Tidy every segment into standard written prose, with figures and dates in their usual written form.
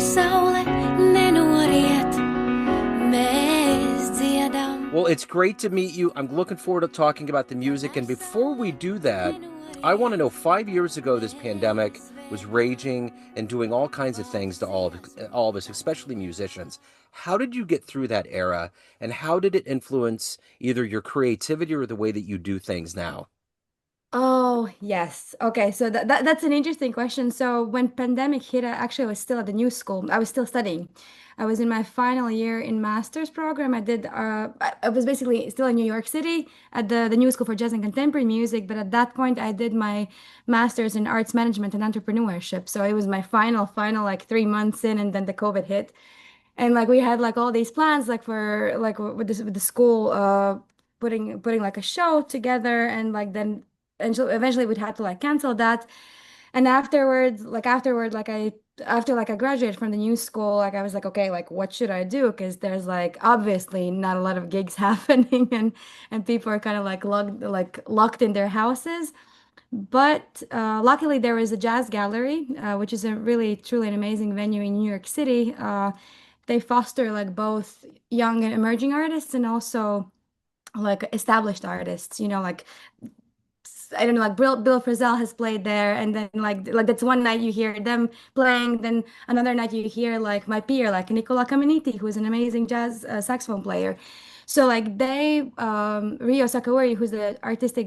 saule nenoriet, mēs dziedam. Well, it's great to meet you. I'm looking forward to talking about the music. And before we do that, I want to know, 5 years ago, this pandemic was raging and doing all kinds of things to all of us, especially musicians. How did you get through that era, and how did it influence either your creativity or the way that you do things now? Oh, yes. Okay, so that's an interesting question. So when pandemic hit, actually I was still at the new school. I was still studying. I was in my final year in master's program. I was basically still in New York City at the New School for Jazz and Contemporary Music, but at that point I did my master's in arts management and entrepreneurship. So it was my final like 3 months in, and then the COVID hit. And like we had like all these plans like for like with the school putting like a show together, and like then and so eventually we'd have to like cancel that. And after like I graduated from the new school, like I was like, okay, like what should I do? Because there's like obviously not a lot of gigs happening, and people are kind of like locked in their houses. But luckily there was a jazz gallery, which is a really truly an amazing venue in New York City. They foster like both young and emerging artists, and also like established artists, like I don't know, like Bill Frisell has played there, and then like that's one night you hear them playing, then another night you hear like my peer, like Nicola Caminiti, who's an amazing jazz saxophone player. So like Rio Sakawari, who's the artistic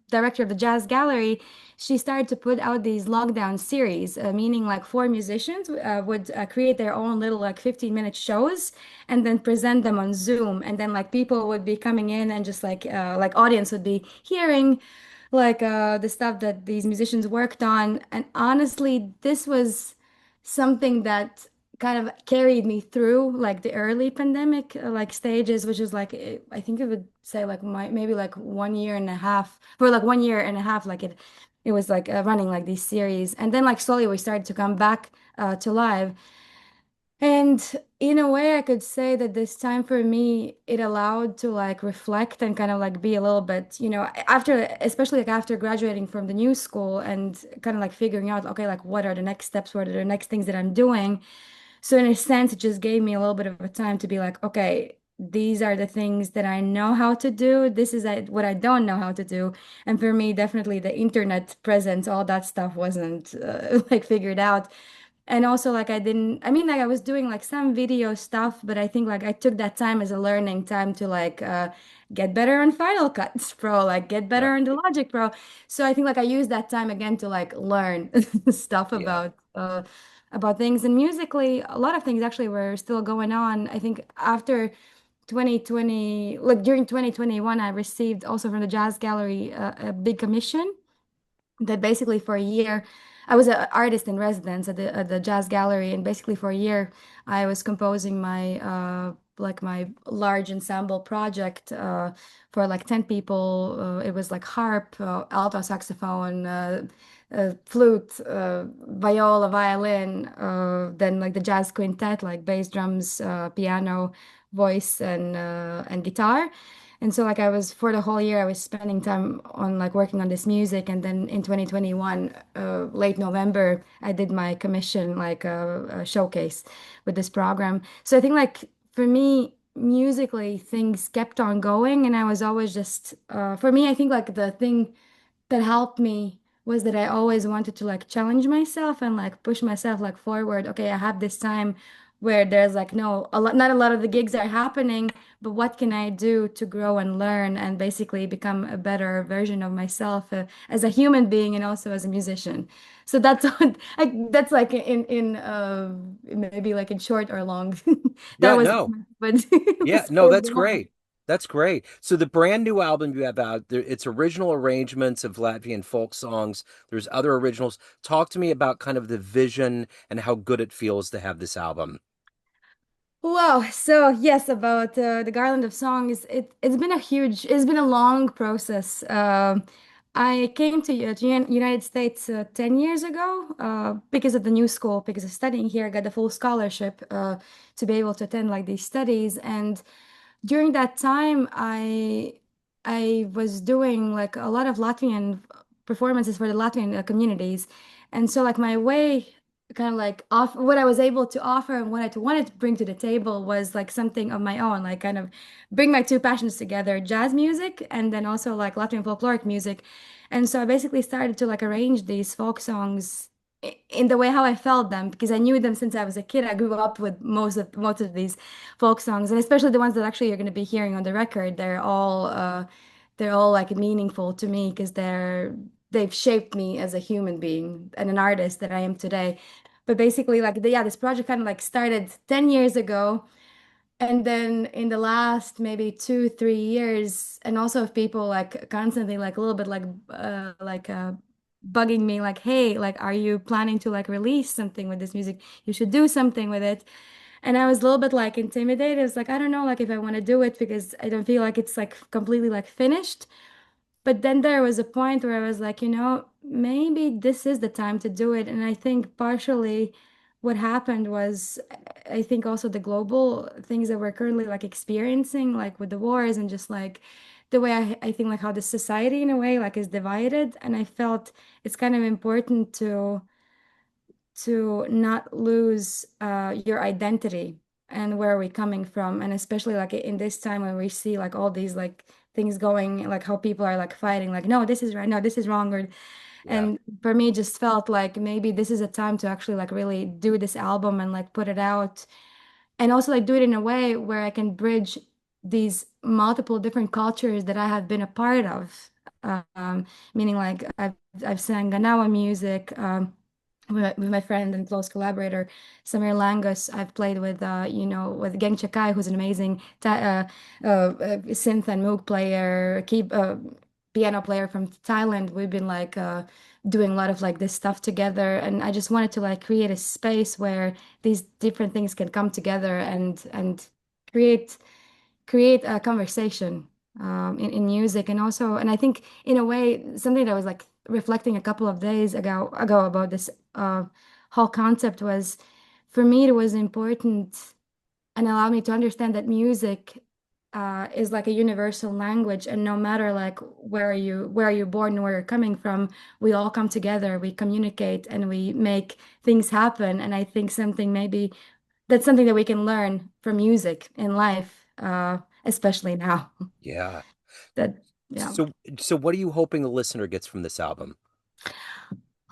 director of the Jazz Gallery, she started to put out these lockdown series, meaning like four musicians would create their own little like 15-minute shows and then present them on Zoom, and then like people would be coming in and just like audience would be hearing like the stuff that these musicians worked on. And honestly, this was something that kind of carried me through like the early pandemic like stages, which is like I think it would say like maybe like 1 year and a half, for like 1 year and a half, like it was like running like these series, and then like slowly we started to come back to live. And in a way, I could say that this time for me, it allowed to like reflect and kind of like be a little bit, after, especially like after graduating from the new school and kind of like figuring out, okay, like what are the next steps? What are the next things that I'm doing? So in a sense, it just gave me a little bit of a time to be like, okay, these are the things that I know how to do. This is what I don't know how to do. And for me, definitely the internet presence, all that stuff wasn't like figured out. And also like I mean like I was doing like some video stuff, but I think like I took that time as a learning time to like get better on Final Cut Pro, like get better Yeah. on the Logic Pro. So I think like I used that time again to like learn stuff Yeah. about things. And musically, a lot of things actually were still going on. I think after 2020, like during 2021, I received also from the Jazz Gallery a big commission that basically for a year I was an artist in residence at the Jazz Gallery, and basically for a year I was composing my like my large ensemble project for like 10 people. It was like harp, alto saxophone, flute, viola, violin, then like the jazz quintet, like bass, drums, piano, voice, and guitar. And so like I was for the whole year I was spending time on like working on this music, and then in 2021 late November I did my commission like a showcase with this program. So I think like for me musically things kept on going, and I was always just for me I think like the thing that helped me was that I always wanted to like challenge myself and like push myself like forward. Okay, I have this time where there's like no a lot not a lot of the gigs are happening, but what can I do to grow and learn and basically become a better version of myself as a human being and also as a musician. So that's that's like in maybe like in short or long. That Yeah, was no. but it Yeah, was no, full that's blown. great. That's great. So the brand new album you have out there, it's original arrangements of Latvian folk songs. There's other originals. Talk to me about kind of the vision and how good it feels to have this album. Wow. So yes, about the Garland of Songs, it's been a long process. I came to United States 10 years ago because of the new school, because of studying here. I got the full scholarship to be able to attend like these studies. And during that time, I was doing like a lot of Latvian performances for the Latvian communities. And so like my way kind of like off what I was able to offer and what I wanted to bring to the table was like something of my own, like kind of bring my two passions together, jazz music and then also like Latvian folkloric music. And so I basically started to like arrange these folk songs in the way how I felt them because I knew them since I was a kid. I grew up with most of these folk songs, and especially the ones that actually you're going to be hearing on the record. They're all like meaningful to me because they've shaped me as a human being and an artist that I am today. But basically, like yeah, this project kind of like started 10 years ago. And then in the last maybe 2, 3 years, and also if people like constantly like a little bit bugging me like, hey, like are you planning to like release something with this music? You should do something with it. And I was a little bit like intimidated. I was like, I don't know, like if I want to do it because I don't feel like it's like completely like finished. But then there was a point where I was like, maybe this is the time to do it. And I think partially what happened was, I think also the global things that we're currently like experiencing, like with the wars and just like the way I think like how the society in a way like is divided. And I felt it's kind of important to not lose your identity and where are we coming from, and especially like in this time when we see like all these like things going, like how people are like fighting like no this is right, no this is wrong, or Yeah. and for me it just felt like maybe this is a time to actually like really do this album and like put it out, and also like do it in a way where I can bridge these multiple different cultures that I have been a part of, meaning like I've sang Ganawa music, with my friend and close collaborator Samir Langus. I've played with with Geng Chakai, who's an amazing synth and moog player, piano player from Thailand. We've been like doing a lot of like this stuff together, and I just wanted to like create a space where these different things can come together and create create a conversation in music. And also, and I think in a way something that I was like reflecting a couple of days ago about this whole concept was, for me it was important and allowed me to understand that music is like a universal language, and no matter like where are you born and where you're coming from, we all come together, we communicate, and we make things happen. And I think something maybe that's something that we can learn from music in life, especially now. Yeah. That, yeah. So what are you hoping the listener gets from this album?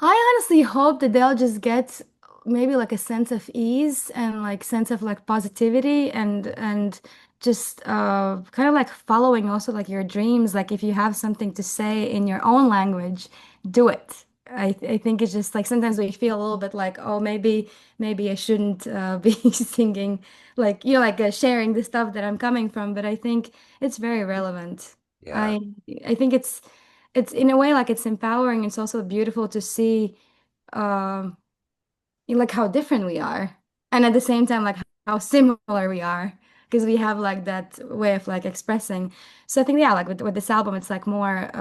I honestly hope that they'll just get maybe like a sense of ease and like sense of like positivity and just kind of like following also like your dreams. Like if you have something to say in your own language, do it. I think it's just like sometimes we feel a little bit like, oh, maybe I shouldn't be singing like like sharing the stuff that I'm coming from. But I think it's very relevant. Yeah. I I think it's in a way like it's empowering. It's also beautiful to see um like how different we are, and at the same time like how similar we are, because we have like that way of like expressing. So I think yeah, like with this album it's like more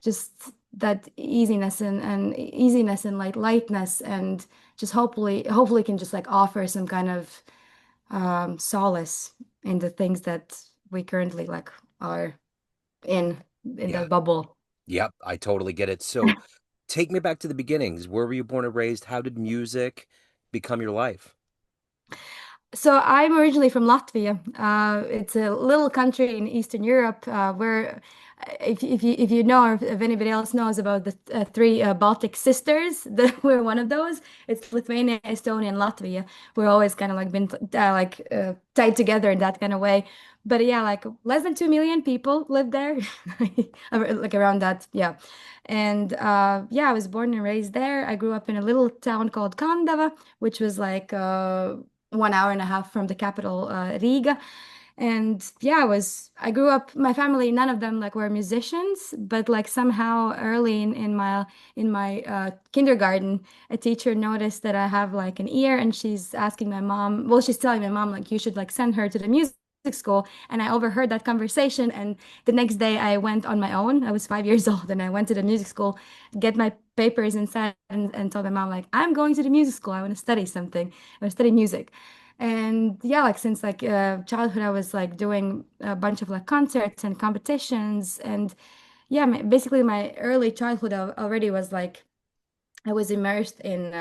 just that easiness and like lightness, and just hopefully can just like offer some kind of solace in the things that we currently like are in Yeah. the bubble. Yep. I totally get it. So take me back to the beginnings. Where were you born and raised? How did music become your life? So I'm originally from Latvia. It's a little country in Eastern Europe, where if you know, or if anybody else knows about the three Baltic sisters, that we're one of those. It's Lithuania, Estonia, and Latvia. We're always kind of like been tied together in that kind of way. But yeah, like less than 2 million people live there, like around that. Yeah. And yeah, I was born and raised there. I grew up in a little town called Kandava, which was like 1 hour and a half from the capital, Riga. And yeah, I grew up, my family, none of them like were musicians, but like somehow early in my kindergarten, a teacher noticed that I have like an ear, and she's asking my mom, well, she's telling my mom like you should like send her to the music school. And I overheard that conversation, and the next day I went on my own. I was 5 years old, and I went to the music school, get my papers inside, and told my mom like I'm going to the music school. I want to study something. I want to study music. And yeah, like since like childhood, I was like doing a bunch of like concerts and competitions. And yeah, basically my early childhood already was like I was immersed in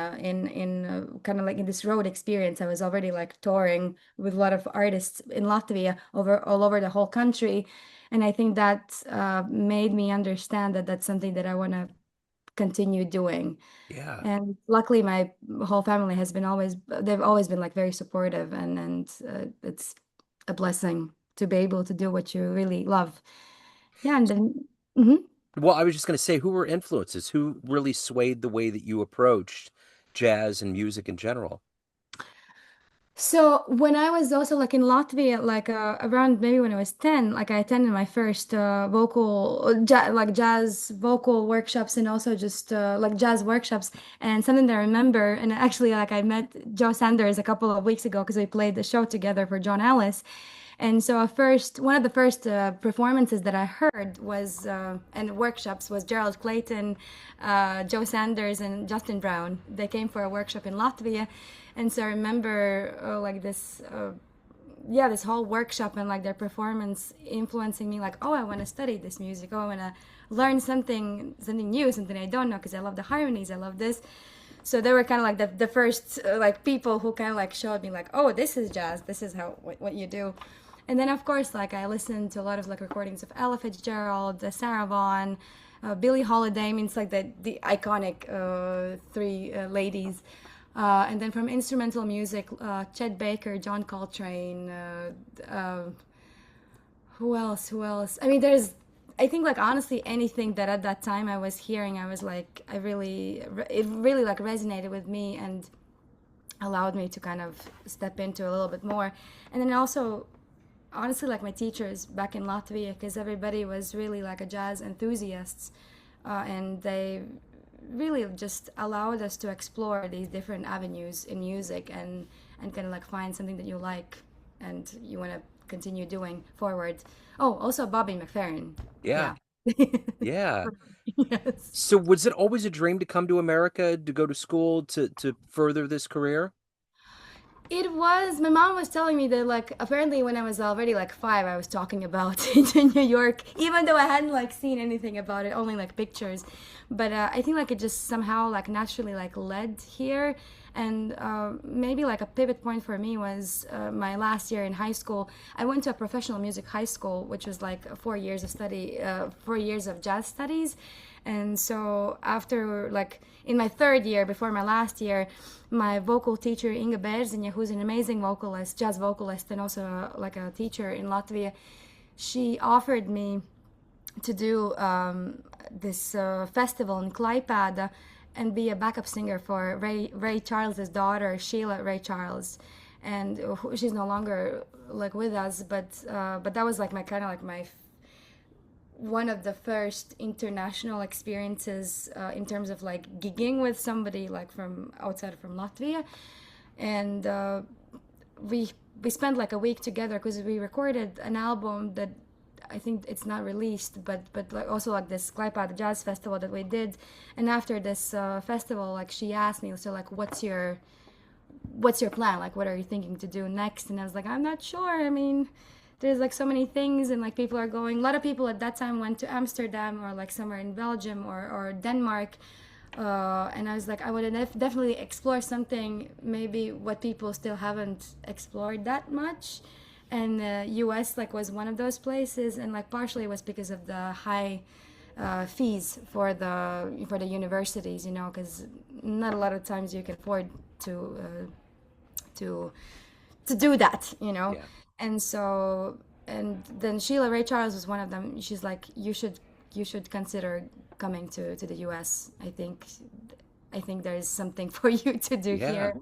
kind of like in this road experience. I was already like touring with a lot of artists in Latvia over all over the whole country, and I think that made me understand that that's something that I want to continue doing. Yeah. And luckily, my whole family has been always they've always been like very supportive, and it's a blessing to be able to do what you really love. Yeah, and then. Mhm. Well, I was just going to say, who were influences? Who really swayed the way that you approached jazz and music in general? So when I was also like in Latvia, like around maybe when I was 10, like I attended my first like jazz vocal workshops and also just like jazz workshops. And something that I remember, and actually like I met Joe Sanders a couple of weeks ago because we played the show together for John Ellis. And so one of the first performances that I heard was and workshops was Gerald Clayton, Joe Sanders, and Justin Brown. They came for a workshop in Latvia, and so I remember like this. Yeah, this whole workshop and like their performance influencing me, like, oh, I want to study this music. Oh, I want to learn something new, something I don't know, because I love the harmonies. I love this. So they were kind of like the first like people who kind of like showed me like, oh, this is jazz. This is how what you do. And then of course like I listened to a lot of like recordings of Ella Fitzgerald, Sarah Vaughan, Billie Holiday. I mean, it's like the iconic three ladies. And then from instrumental music, Chet Baker, John Coltrane, who else? Who else? I mean, I think like honestly anything that at that time I was hearing, I was like, it really like resonated with me and allowed me to kind of step into a little bit more. And then also, honestly, like my teachers back in Latvia, because everybody was really like a jazz enthusiasts, and they really just allowed us to explore these different avenues in music and kind of like find something that you like and you want to continue doing forward. Oh, also Bobby McFerrin. Yeah. Yeah. Yeah. Yes. So was it always a dream to come to America, to go to school, to further this career? It was, my mom was telling me that like apparently when I was already like 5, I was talking about it in New York, even though I hadn't like seen anything about it, only like pictures. But I think like it just somehow like naturally like led here. And maybe like a pivot point for me was my last year in high school. I went to a professional music high school, which was like 4 years of study, 4 years of jazz studies. And so after like in my third year, before my last year, my vocal teacher Inga Bērziņa, who's an amazing vocalist, jazz vocalist, and also like a teacher in Latvia, she offered me to do this festival in Klaipēda and be a backup singer for Ray Charles's daughter, Sheila Ray Charles. And she's no longer like with us, but that was like my kind of like my one of the first international experiences in terms of like gigging with somebody like from outside from Latvia. And we spent like a week together because we recorded an album that I think it's not released, but like also like this Klaipēda Jazz Festival that we did. And after this festival, like she asked me, so like, what's your plan? Like, what are you thinking to do next? And I was like, I'm not sure. I mean, there's like so many things, and like people are going. A lot of people at that time went to Amsterdam or like somewhere in Belgium or Denmark. And I was like, I would definitely explore something, maybe what people still haven't explored that much. And US like was one of those places, and like partially it was because of the high fees for the universities, you know, because not a lot of times you can afford to do that, you know. Yeah. And so, and then Sheila Ray Charles was one of them. She's like, you should consider coming to the US. I think there is something for you to do Yeah. here.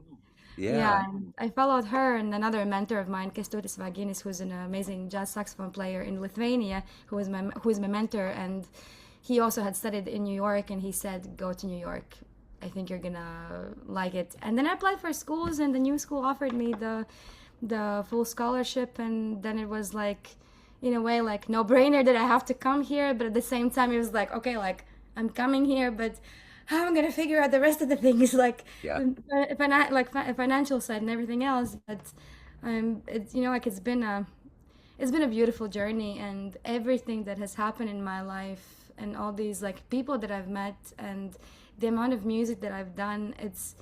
Yeah. Yeah, and I followed her and another mentor of mine, Kęstutis Vaginis, who's an amazing jazz saxophone player in Lithuania, who is my mentor, and he also had studied in New York, and he said, go to New York. I think you're gonna like it. And then I applied for schools, and the new school offered me the full scholarship, and then it was like, in a way, like no brainer that I have to come here, but at the same time it was like, okay, like I'm coming here, but how am I gonna figure out the rest of the things, like Yeah. financial side and everything else. But it's, you know, like it's been a beautiful journey, and everything that has happened in my life and all these like people that I've met, and the amount of music that I've done, it's,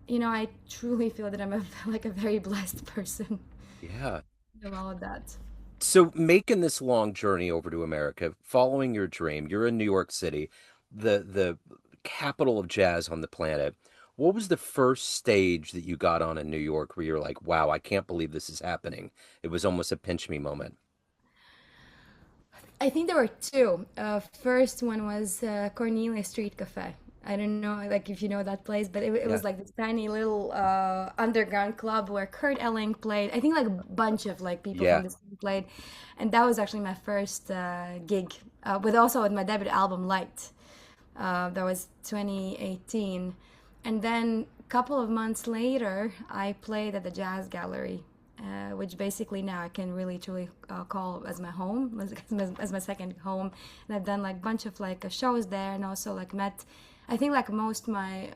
you know, I truly feel that I'm a like a very blessed person Yeah. with all of that. So making this long journey over to America, following your dream, you're in New York City, the capital of jazz on the planet. What was the first stage that you got on in New York where you're like, wow, I can't believe this is happening? It was almost a pinch me moment. I think there were two. First one was Cornelia Street Cafe. I don't know, like if you know that place, but it Yeah. was like this tiny little underground club where Kurt Elling played. I think like a bunch of like people from Yeah. the scene played, and that was actually my first gig with also with my debut album Light. That was 2018, and then a couple of months later, I played at the Jazz Gallery, which basically now I can really truly call as my home, as my second home. And I've done like bunch of like shows there, and also like met, I think like most my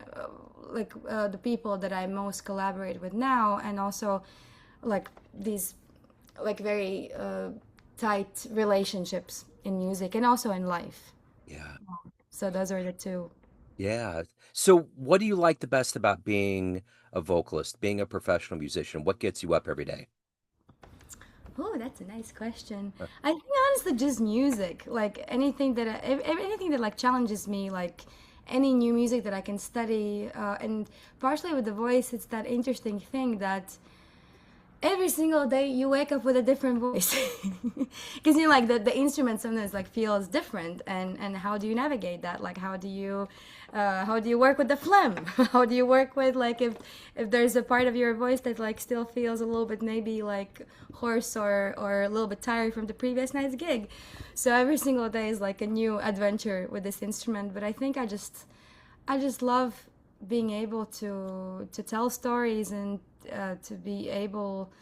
the people that I most collaborate with now, and also like these like very tight relationships in music and also in life. Yeah. So those are the two. Yeah. So what do you like the best about being a vocalist, being a professional musician? What gets you up every day? Oh, that's a nice question. Uh, I think honestly, just music. Like anything that anything that like challenges me, like any new music that I can study, and partially with the voice, it's that interesting thing that every single day you wake up with a different voice because you know like the instrument sometimes like feels different, and how do you navigate that, like how do you work with the phlegm how do you work with like if there's a part of your voice that like still feels a little bit maybe like hoarse or a little bit tired from the previous night's gig. So every single day is like a new adventure with this instrument, but I think I just love being able to tell stories and to be able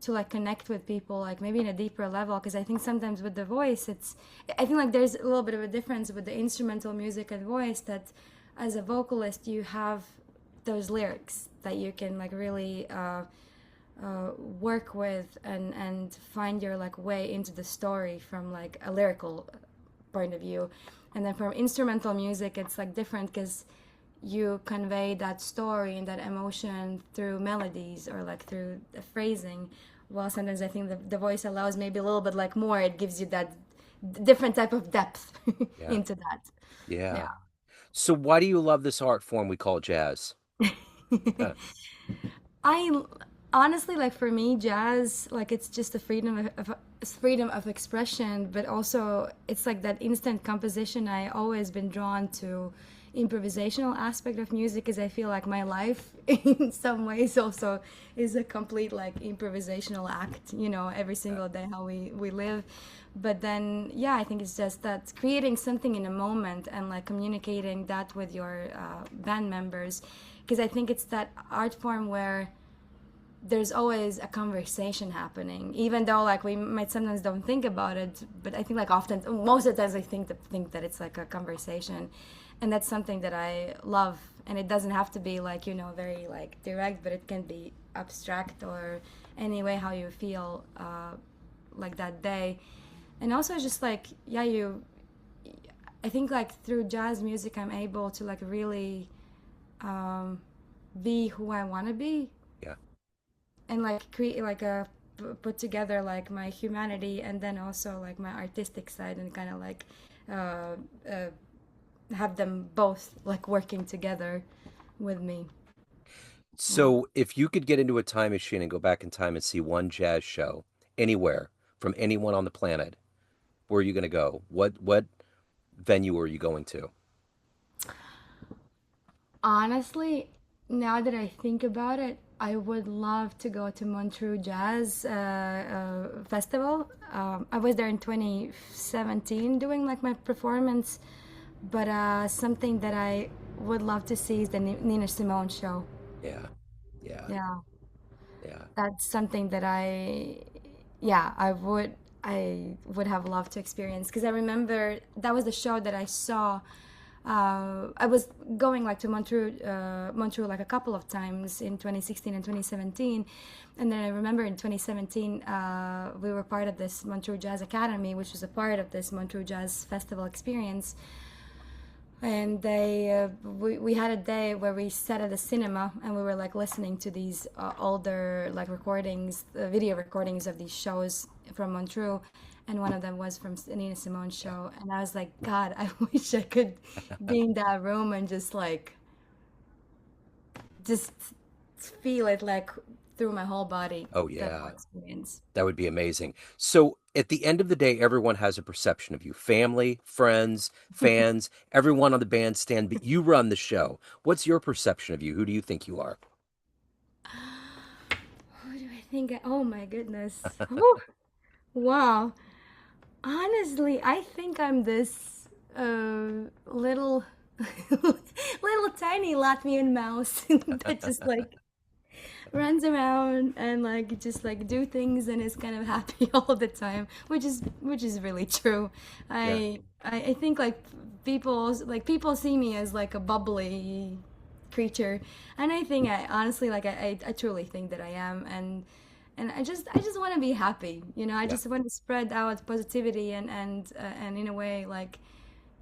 to like connect with people like maybe in a deeper level, because I think sometimes with the voice it's I think like there's a little bit of a difference with the instrumental music and voice, that as a vocalist you have those lyrics that you can like really work with and find your like way into the story from like a lyrical point of view. And then from instrumental music it's like different because you convey that story and that emotion through melodies or like through the phrasing. Well, sometimes I think the voice allows maybe a little bit like more, it gives you that different type of depth yeah. into that. Yeah. Yeah. So why do you love this art form we call jazz? Uh, I honestly like for me jazz like it's just a freedom of expression, but also it's like that instant composition. I always been drawn to improvisational aspect of music because I feel like my life in some ways also is a complete like improvisational act, you know, every single day how we live. But then yeah, I think it's just that creating something in a moment and like communicating that with your band members, because I think it's that art form where there's always a conversation happening, even though like we might sometimes don't think about it, but I think like often most of the times I think that it's like a conversation, and that's something that I love. And it doesn't have to be like, you know, very like direct, but it can be abstract or any way how you feel like that day. And also just like yeah, you I think like through jazz music I'm able to like really be who I want to be, yeah. and like create like a put together like my humanity and then also like my artistic side, and kind of like uh, uh, have them both like working together with me. Yeah. So if you could get into a time machine and go back in time and see one jazz show anywhere from anyone on the planet, where are you going to go? What venue are you going to? Honestly, now that I think about it, I would love to go to Montreux Jazz Festival. I was there in 2017 doing like my performance, but something that I would love to see is the Nina Simone show. Yeah. Yeah. Yeah, Yeah. that's something that yeah, I would have loved to experience, because I remember that was the show that I saw. I was going like to Montreux like a couple of times in 2016 and 2017, and then I remember in 2017 we were part of this Montreux Jazz Academy, which was a part of this Montreux Jazz Festival experience. And we had a day where we sat at the cinema and we were like listening to these older like recordings, video recordings of these shows from Montreux, and one of them was from Nina Simone's show, and I was like, God, I wish I could be in that room and just feel it like through my whole body. Oh That whole yeah, experience. that would be amazing. So at the end of the day, everyone has a perception of you. Family, friends, fans, everyone on the bandstand, but you run the show. What's your perception of you? Who do you think you are? Who do I think? Oh my goodness. Whew. Wow. Honestly, I think I'm this little little tiny Latvian mouse that just like runs around and like just like do things and is kind of happy all the time, which is really true. Yeah. I think like people see me as like a bubbly creature, and I think I honestly like I truly think that I am, and I just want to be happy, I Yeah. just want to spread out positivity and in a way like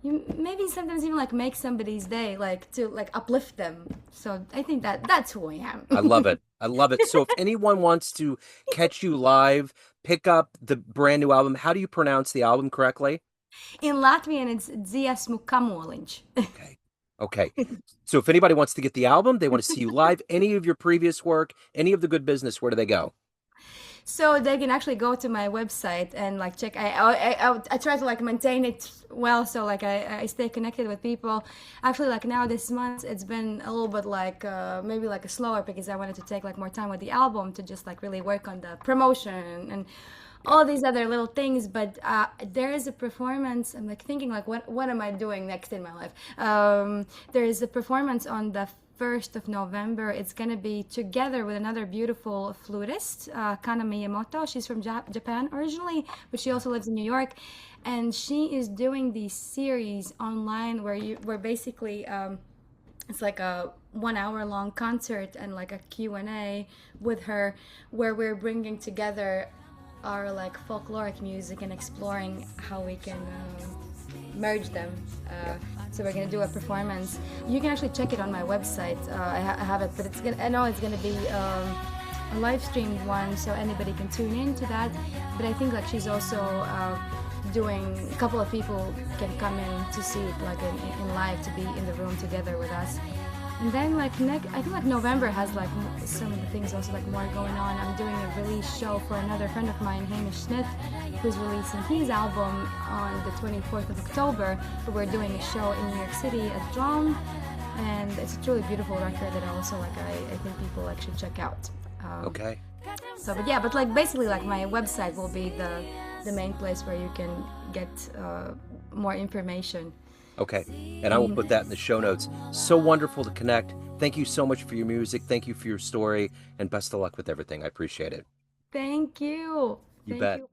you maybe sometimes even like make somebody's day, like to like uplift them. So I think that's who I am. I love it. I love it. So if anyone wants to catch you live, pick up the brand new album, how do you pronounce the album correctly? In Latvian, it's Dziesmu Kamoliņš. Okay. Okay. So if anybody wants to get the album, they want to see you live, any of your previous work, any of the good business, where do they go? So they can actually go to my website and like check. I try to like maintain it well, so like I stay connected with people. Actually, like now this month, it's been a little bit like maybe like a slower because I wanted to take like more time with the album to just like really work on the promotion and Yeah. all these other little things. But there is a performance. I'm like thinking like what am I doing next in my life? There is a performance on the 1st of November. It's going to be together with another beautiful flutist, Kana Miyamoto. She's from Japan originally, but she also lives in New York. And she is doing these series online where basically it's like a 1 hour long concert and like a Q&A with her, where we're bringing together our like folkloric music and exploring how we can merge them. So we're gonna do a performance. You can actually check it on my website. I have it, but I know it's gonna be a live streamed one, so anybody can tune in to that. But I think like she's also doing a couple of people can come in to see it like in live, to be in the room together with us. And then like I think like November has like some of the things also like more going on. I'm doing a release show for another friend of mine, Hamish Smith, who's releasing his album on the 24th of October. But we're doing a show in New York City at Drum, and it's a truly beautiful record that I also like. I think people like should check out. Okay. So, but yeah, but like basically like my website will be the main place where you can get more information. Okay. And I will put that in the show notes. So wonderful to connect. Thank you so much for your music. Thank you for your story, and best of luck with everything. I appreciate it. Thank you. You Thank bet. you.